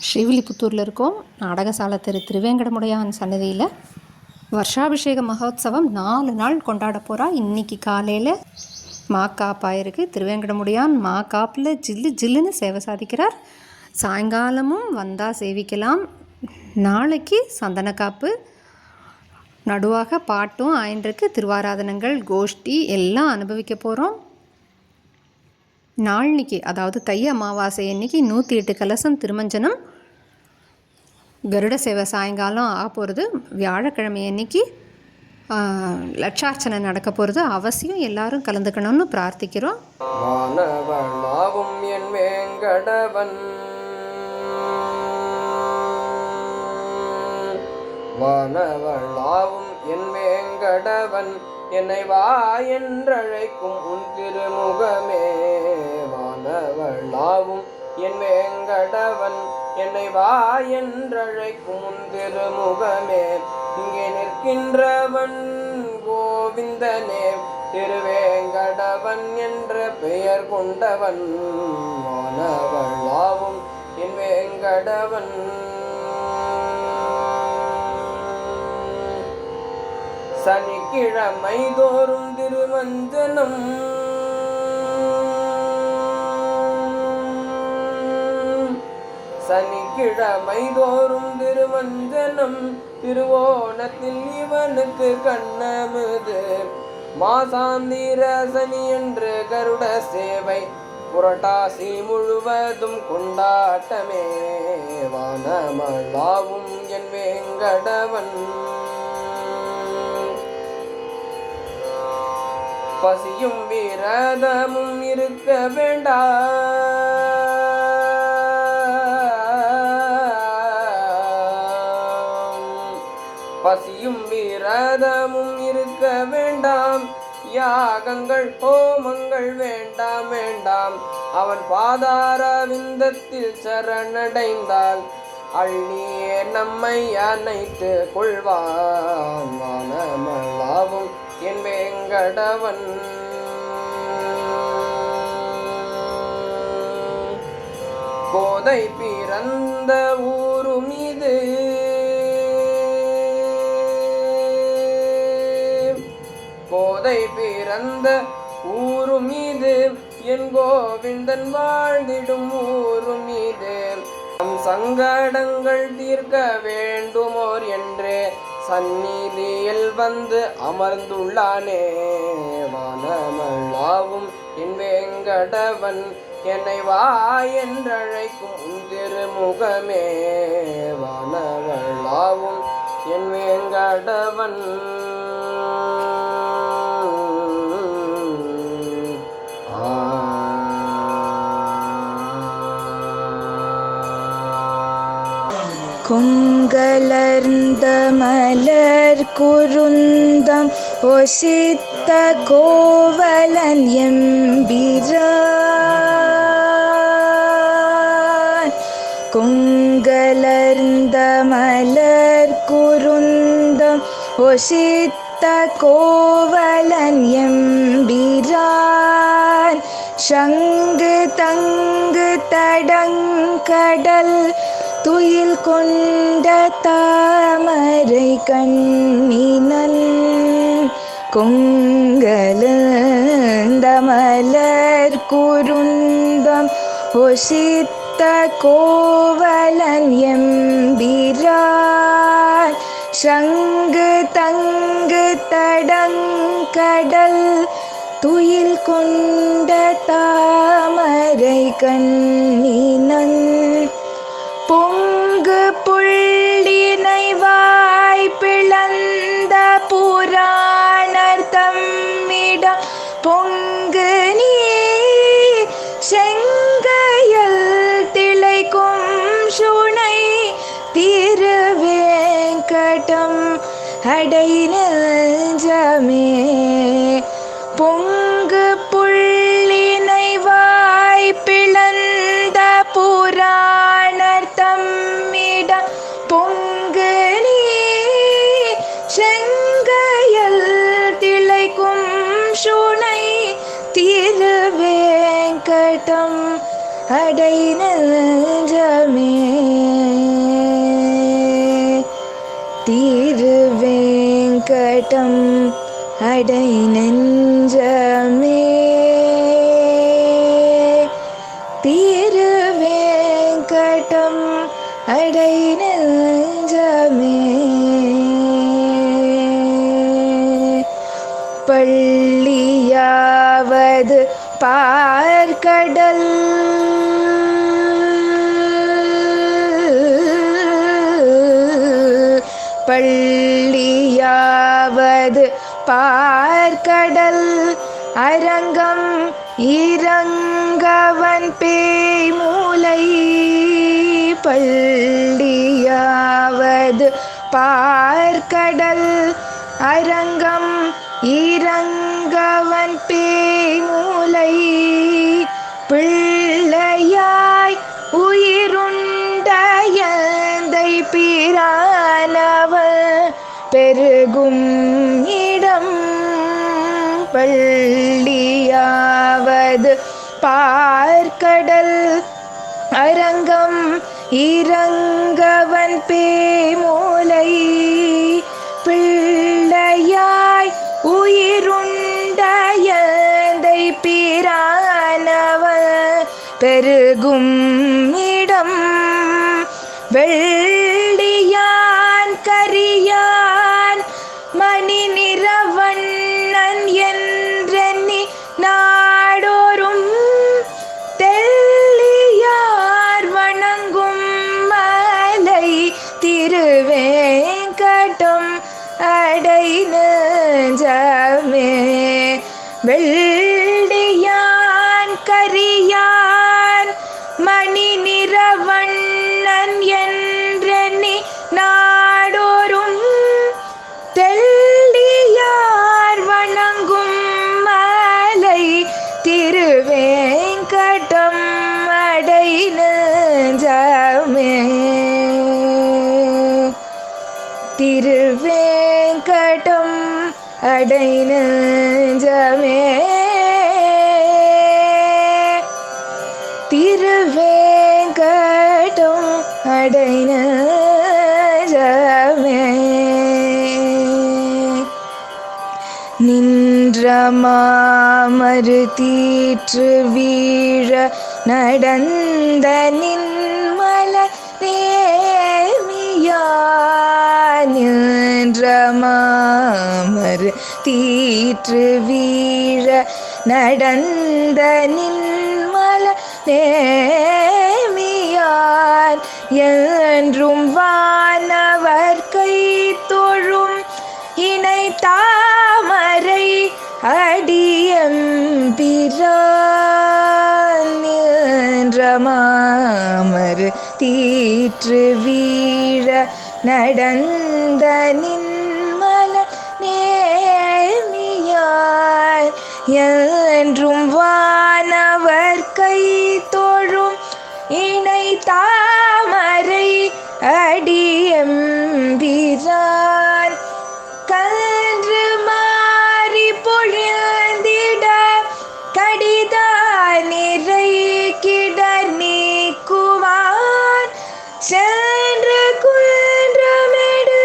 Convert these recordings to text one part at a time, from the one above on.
ஸ்ரீவில்லிபுத்தூரில் இருக்கோம். நாடகசாலை திருவேங்கடமுடையான் சன்னதியில் வருஷாபிஷேக மகோத்சவம் 4 நாள் கொண்டாட போகிறா. இன்றைக்கி காலையில் மாக்காப்பாயிருக்கு. திருவேங்கடமுடையான் மாக்காப்பில் ஜில்லு ஜில்லுன்னு சேவை சாதிக்கிறார். சாயங்காலமும் வந்தால் சேவிக்கலாம். நாளைக்கு சந்தனக்காப்பு, நடுவாக பாட்டும் ஆயின்றிருக்கு. திருவாராதனங்கள், கோஷ்டி எல்லாம் அனுபவிக்க போகிறோம். நாள்னிக்கு, அதாவது தை அமாவாசை அன்னைக்கு 108 கலசம் திருமஞ்சனம், கருட சேவை சாயங்காலம் ஆக போகிறது. வியாழக்கிழமை அன்னைக்கு லட்சார்ச்சனை நடக்க போகிறது. அவசியம் எல்லாரும் கலந்துக்கணும்னு பிரார்த்திக்கிறோம். வானவளாவும் என் வேங்கடவன், வானவளாவும் என் வேங்கடவன், என்னை வா என்றழைக்கும் உன் திருமுகமே. வானவளாவும் என் வேங்கடவன், என்னை வா என்றழைக்கும் உன் திருமுகமே. இங்கே நிற்கின்றவன் கோவிந்தனே, திருவேங்கடவன் என்ற பெயர் கொண்டவன். வானவளாவும் என் வேங்கடவன், சனிக்கிழமை தோறும் திருமஞ்சனம், சனிக்கிழமை தோறும் திருமஞ்சனம், திருவோணத்தில் இவனுக்கு கண்ணமுது. மாசாந்திர சனி என்று கருட சேவை, புரட்டாசி முழுவதும் கொண்டாட்டமே. வானமளாவும் என் வேங்கடவன், பசியும் விரதமும் இருக்க வேண்டாம், பசியும் விரதமும் இருக்க வேண்டாம். யாகங்கள் ஹோமங்கள் வேண்டாம் வேண்டாம். அவன் பாதார விந்தத்தில் சரணடைந்தால் அள்ளியே நம்மை அணைத்து கொள்வான். வானமளாவும் என் வேங்கடவன், கோதை பிறந்த ஊரும் இது, கோதை பிறந்த ஊரும் இது, என் கோவிந்தன் வாழ்ந்திடும் ஊரும் இது. நம் சங்கடங்கள் தீர்க்க வேண்டுமோர் என்றே சந்நிதியில் வந்து அமர்ந்துள்ளானே. வானமளாவும் என் வேங்கடவன், என்னை வா என்றழைக்கும் உன் திருமுகமே. வானமளாவும் என் வேங்கடவன், கொங்கலர்ந்த மலர் குருந்தம் ஒசித்த கோவலன் எம்பிரான். கொங்கலர்ந்த மலர் குருந்தம் ஒசித்த கோவலன் எம்பிரான். சங்கு தங்கு தடங்கடல் துயில் கொண்ட தாமரை கண்ணினன். கொங்கலர்ந்த மலர் குருந்தம் ஒசித்த கோவலன் எம்பிரான். சங்கு தங்கு தடங்கடல் துயில் கொண்ட தாமரை கண்ணினன். பொங்கு புள்ளினை வாய் பிளந்த புராணர் தம்மிடம் பொங்கு நீ செங்கையல் திளைக்கும் சுனை திருவேங்கடம் அடை நெஞ்சமே. பொங்கு புள்ளினை வாய் பிளந்த புராணர் தம்மிடம் பொங்கு நீ செங்கையல் திளைக்கும் சுனை திருவேங்கடம் அடை நெஞ்சமே. திருவேங்கடம் அடை நெஞ்சமே திருவேங்கடம் அடை நெஞ்சமே பள்ளியாவது பார்க்கடல் பள்ளியாவது பார்க்கடல் அரங்கம் இறங்கவன் பேய்மூலை பள்ளியாவது பார்க்கடல் அரங்கம் இறங்கவன் பேய்மூலை பிள்ளையாய் உயிருண்டயந்தை பிரானவன் பெருகும் இடம் பள்ளியாவது பார்க்கடல் அரங்கம் இறங்கவன் பேய்மூலை பிள்ளையாய் உயிருண்டயந்தை பிரானவன் பெருகும் இடம் வெள்ளியான் கரியான் மணி நிறவண்ணன் என்றெண்ணி நாடோறும் தெள்ளியார் வணங்கும் மலை திருவேங்கடம் அடை நெஞ்சமே வெள்ளியான் கரியான் மணி நிறவண்ணன் என்றெண்ணி நாடோறும் தெள்ளியார் வணங்கும் மலை திருவேங்கடம் அடை நெஞ்சமே திருவேங்கடம் அடை நெஞ்சமே திருவேங்கடம் அடை நெஞ்சமே நின்ற மாமரு தீற்று வீழ நடந்த நின்மல நேமியான் நின்ற மாமரு தீற்று வீழ நடந்த நின்மல நேமியான் என்றும் வானவர் கை தொழும் இணை தாமரை அடியம்பிரான் நின்ற மாமரு தீற்று வீழ நடந்த நின்மல நேமியான் என்றும் வானவர் கை தொழும் இணை தாமரை அடியம்பிரான் கன்று மாறி பொழிந்திட கடிதான் நிறை கிடர் நீக்குவான் சென்று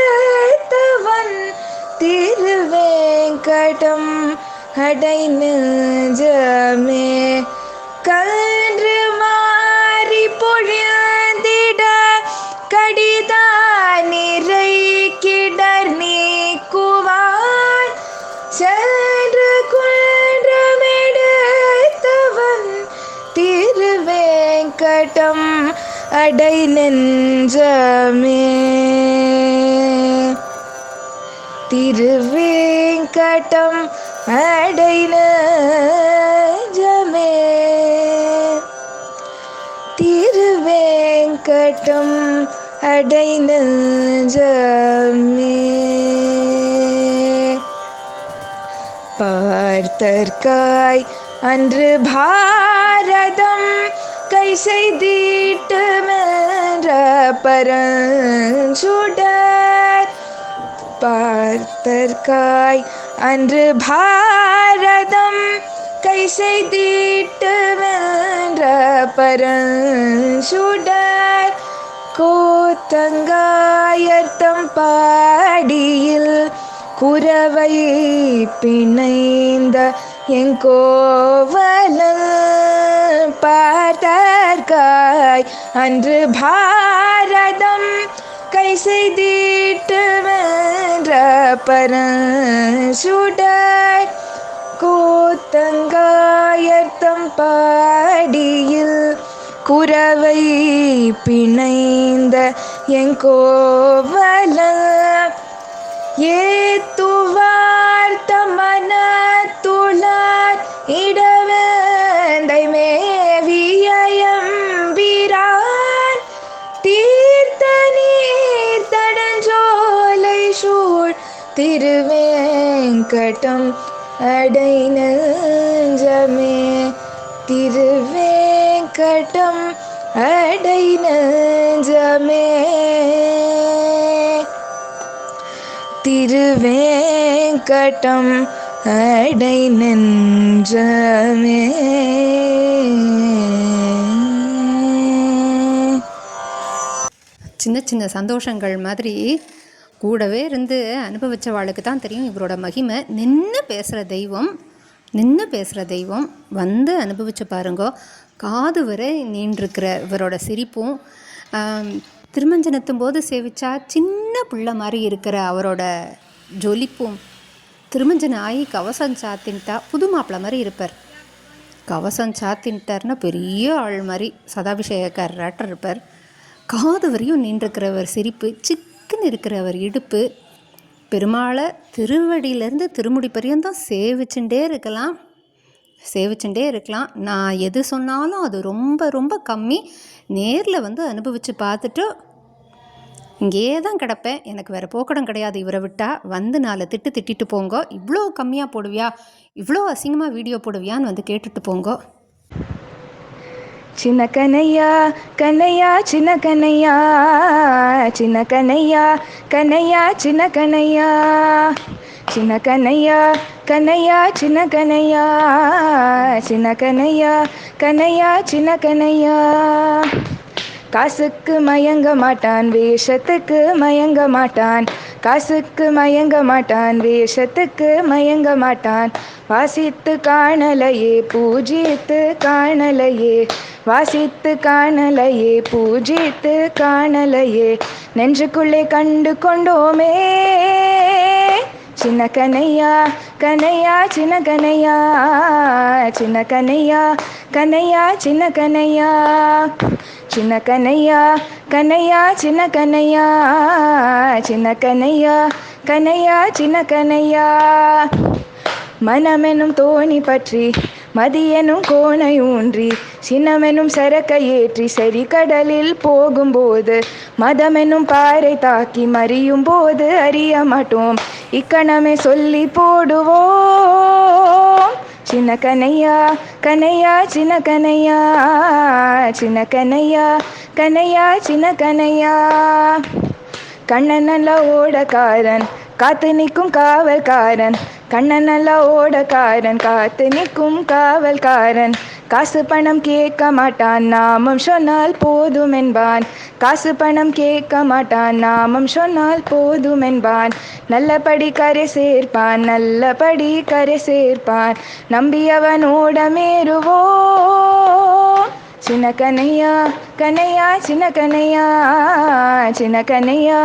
குன்றமெடுத்தவன் திருவேங்கடம் அடை நெஞ்சமே கன்று மாறி பொழிந்திட கடிதான் நிறை கிடர் நீக்குவான் சென்று குன்றமெடுத்தவன் திருவேங்கடம் அடை நெஞ்சமே திருவேங்கடம் அடை நெஞ்சமே திருவேங்கடம் அடை நெஞ்சமே பார்த்தற்காய் அன்று பாரதம் கை செய்திட்டு மென்ற பரஞ்சுடர் பார்த்தற்காய் அன்று பாரதம் கை செய்திட்டு மென்ற பரஞ்சுடர் கோத்தங்காயர்த்தம் பாடியில் குரவை பிணைந்த எங்கோவலன் பார்த்தார்காய் அன்று பாரதம் கை செய்திட்டு வென்ற பரசுடர் கூத்தங்காயர்த்தம் பாடியில் குரவை பிணைந்த எங்கோவலன் ஏத்துவார்த்த மனத்துளார் இடவேந்தை மேவியம்பீரான் தீர்த்த நீர் தடஞ்சோலை சூழ் திருவேங்கடம் அடை நெஞ்சமே திருவேங்கடம் அடை நெஞ்சமே திருவேங்கடம் அடை நெஞ்சமே. சின்ன சின்ன சந்தோஷங்கள் மாதிரி கூடவே இருந்து அனுபவித்தவாளுக்கு தான் தெரியும் இவரோட மகிமை. நின்று பேசுகிற தெய்வம் வந்து அனுபவித்து பாருங்கோ. காது வரை நீண்டிருக்கிற இவரோட சிரிப்பும், திருமஞ்சனத்தும் போது சேவிச்சா சின்ன பிள்ளை மாதிரி இருக்கிற அவரோட ஜொலிப்பும், திருமஞ்சனம் ஆகி கவசம் சாத்தின்ட்டா புது மாப்பிள்ளை மாதிரி இருப்பார். கவசம் சாத்தின்ட்டார்னா பெரிய ஆள் மாதிரி சதாபிஷேகக்காரராட்டம் இருப்பார். காது வரையும் நீண்டிருக்கிறவர் சிரிப்பு, சிக்குன்னு இருக்கிறவர் இடுப்பு, பெருமாளை திருவடியிலேருந்து திருமுடி பரியந்தம் சேவிச்சுட்டே இருக்கலாம். நான் எது சொன்னாலும் அது ரொம்ப ரொம்ப கம்மி. நேரில் வந்து அனுபவித்து பார்த்துட்டு இங்கேயே தான் கிடப்பேன், எனக்கு வேறு போக்கடம் கிடையாது இவரை விட்டால், வந்து 4 திட்டிட்டு போங்க. இவ்வளோ கம்மியாக போடுவியா, இவ்வளோ அசிங்கமாக வீடியோ போடுவியான்னு வந்து கேட்டுட்டு போங்க. சின்ன கனையா கனையா சின்ன கனையா சின்ன கனையா கனையா சின்ன கனையா சின்ன கனையா கனையா சின்ன கனையா சின்ன கனையா கனையா சின்ன கனையா. காசுக்கு மயங்க மாட்டான், வேஷத்துக்கு மயங்க மாட்டான். காசுக்கு மயங்க மாட்டான், வேஷத்துக்கு மயங்க மாட்டான். வாசித்து காணலையே பூஜித்து காணலையே, வாசித்து காணலையே பூஜித்து காணலையே, நெஞ்சுக்குள்ளே கண்டு கொண்டோமே. சின்ன கனையா கனையா சின்ன கனையா சின்ன கனையா கனையா சின்ன கனையா சின்ன கனையா கனையா சின்ன கனையா சின்ன கனையா கனையா சின்ன கனையா. மனமெனும் தோணி பற்றி மதியெனும் கோணை ஊன்றி சின்னமெனும் சரக்கை ஏற்றி சரி கடலில் போகும்போது மதமெனும் பாறை தாக்கி மறியும் போது அறிய மாட்டோம், இக்கணமே சொல்லி போடுவோம். சின்ன கனையா கனையா சின்ன கனையா சின்ன கனையா கனையா சின்ன கனையா. கண்ணன் நல்ல ஓடக்காரன் காத்து நிற்கும் காவல்காரன், கண்ணன் நல்ல ஓடக்காரன் காத்து நிற்கும் காவல்காரன். காசு பணம் கேட்க மாட்டான், நாமம் சொன்னால் போதும் என்பான். காசு பணம் கேட்க மாட்டான், நாமம் சொன்னால் போதும் என்பான். நல்லபடி கரை சேர்ப்பான், நல்லபடி கரை சேர்ப்பான். நம்பியவனோட மேறுவோம். சின்ன கனையா கனையா சின்ன கனையா சின்ன கனையா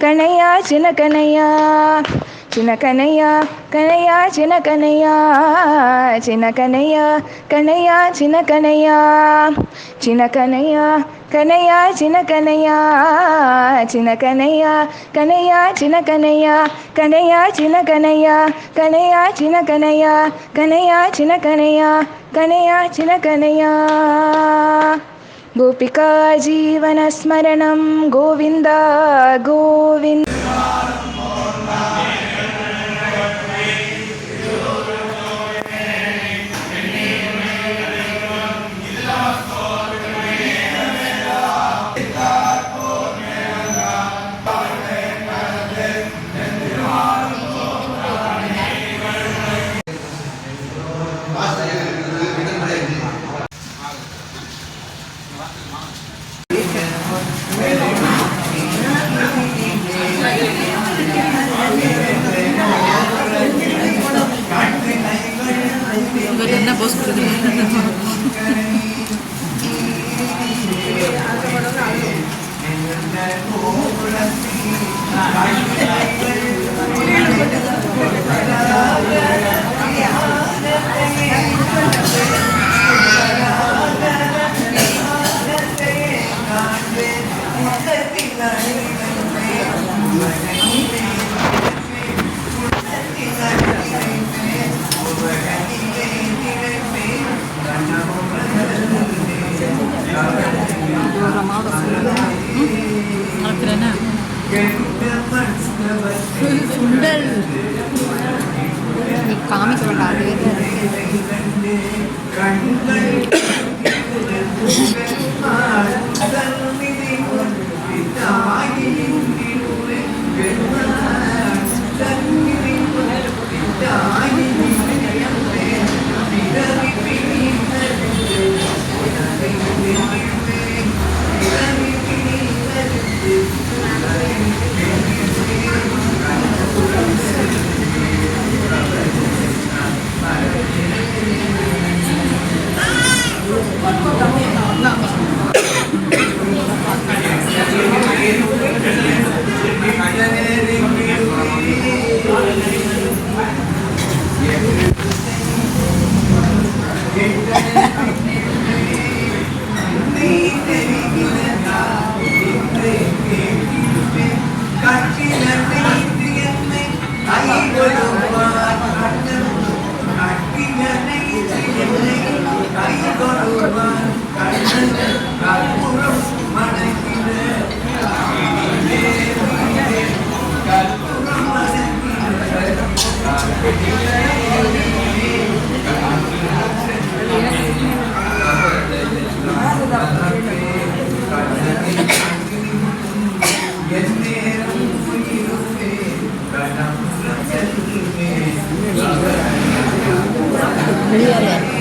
கனையா சின்ன கனையா சின்ன கனையா கனையா சின்ன கனையா சின்ன கனையா கனையா சின்ன கனையா சின்ன கனையா கனையா சின்ன கனையா சின்ன கனையா கனையா சின்ன கனையா கனையா சின்ன கனையா கனையா சின்ன கனையா கனையா சின்ன கனையா கனையா சின்ன கனையா. கோபிகா ஜீவன ஸ்மரணம் கோவிந்தா கோவிந்த. சுண்டல் நீ காமிக்க வேண்டாம், அதுவே தான் வெளியேற